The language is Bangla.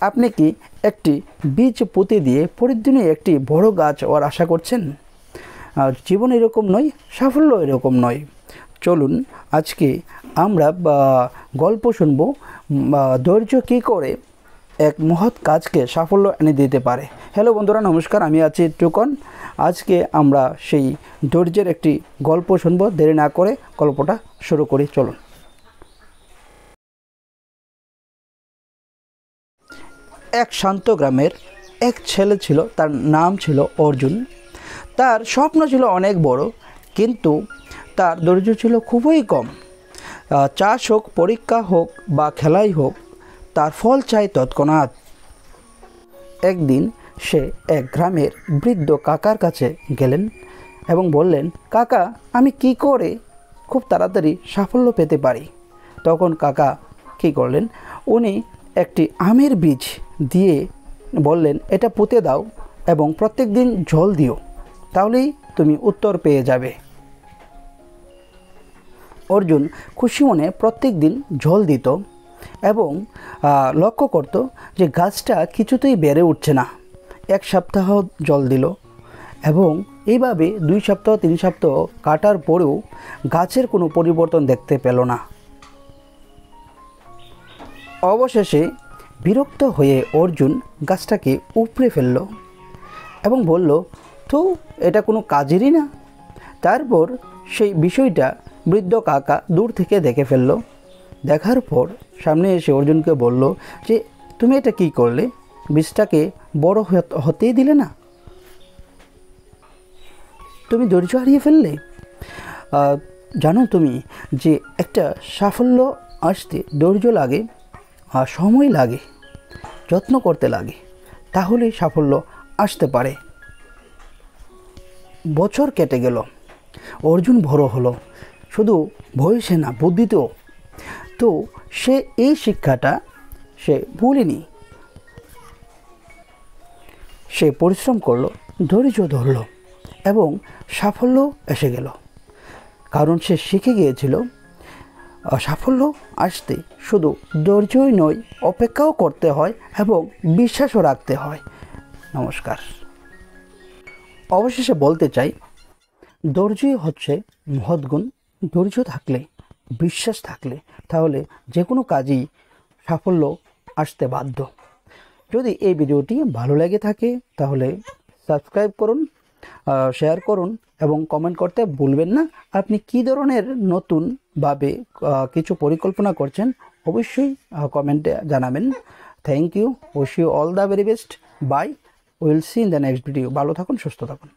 আপনি কি একটি বীজ পুঁতে দিয়ে প্রতিদিনই একটি বড় গাছ হওয়ার আশা করছেন? জীবন এরকম নয়, সাফল্য এরকম নয়। চলুন আজকে আমরা গল্প শুনব ধৈর্য কী করে এক মহৎ কাজকে সাফল্য এনে দিতে পারে। হ্যালো বন্ধুরা, নমস্কার, আমি আছি টুকন। আজকে আমরা সেই ধৈর্যের একটি গল্প শুনব। দেরি না করে গল্পটা শুরু করি, চলুন। এক শান্ত গ্রামের এক ছেলে ছিল, তার নাম ছিল অর্জুন। তার স্বপ্ন ছিল অনেক বড়, কিন্তু তার ধৈর্য ছিল খুবই কম। চাষ হোক, পরীক্ষা হোক বা খেলাই হোক, তার ফল চাই তৎক্ষণাৎ। একদিন সে এক গ্রামের বৃদ্ধ কাকার কাছে গেলেন এবং বললেন, কাকা, আমি কি করে খুব তাড়াতাড়ি সাফল্য পেতে পারি? তখন কাকা কী করলেন, উনি একটি আমের বীজ দিয়ে বললেন, এটা পুঁতে দাও এবং প্রত্যেক দিন জল দিও, তাহলেই তুমি উত্তর পেয়ে যাবে। অর্জুন খুশি মনে প্রত্যেক দিন জল দিত এবং লক্ষ্য করত যে গাছটা কিছুতেই বেড়ে উঠছে না। এক সপ্তাহ জল দিল এবং এইভাবে 2 সপ্তাহ 3 সপ্তাহ কাটার পরেও গাছের কোনো পরিবর্তন দেখতে পেল না। অবশেষে বিরক্ত হয়ে অর্জুন গাছটাকে উপড়ে ফেলল এবং বলল, তো এটা কোনো কাজেরই না। তারপর সেই বিষয়টা বৃদ্ধ কাকা দূর থেকে দেখে ফেলল। দেখার পর সামনে এসে অর্জুনকে বলল যে, তুমি এটা কি করলে? বীজটাকে বড় হতেই দিলে না, তুমি ধৈর্য হারিয়ে ফেললে। জানো তুমি যে একটা সাফল্য আসতে ধৈর্য লাগে, সময় লাগে, যত্ন করতে লাগে, তাহলেই সাফল্য আসতে পারে। বছর কেটে গেল, অর্জুন বড় হলো, শুধু বয়সে না, বুদ্ধিতেও। তো সে এই শিক্ষাটা সে ভুলেনি। সে পরিশ্রম করলো, ধৈর্য ধরল এবং সাফল্য এসে গেল। কারণ সে শিখে গিয়েছিল সাফল্য আসতে শুধু ধৈর্যই নয়, অপেক্ষাও করতে হয় এবং বিশ্বাসও রাখতে হয়। নমস্কার। অবশেষে বলতে চাই, ধৈর্যই হচ্ছে মহৎ গুণ। ধৈর্য থাকলে, বিশ্বাস থাকলে, তাহলে যে কোনো কাজেই সাফল্য আসতে বাধ্য। যদি এই ভিডিওটি ভালো লেগে থাকে তাহলে সাবস্ক্রাইব করুন, শেয়ার করুন এবং কমেন্ট করতে ভুলবেন না। আপনি কী ধরনের নতুনভাবে কিছু পরিকল্পনা করছেন অবশ্যই কমেন্টে জানাবেন। Thank you, wish you all the very best. Bye, will see in the next video. ভালো থাকুন, সুস্থ থাকুন।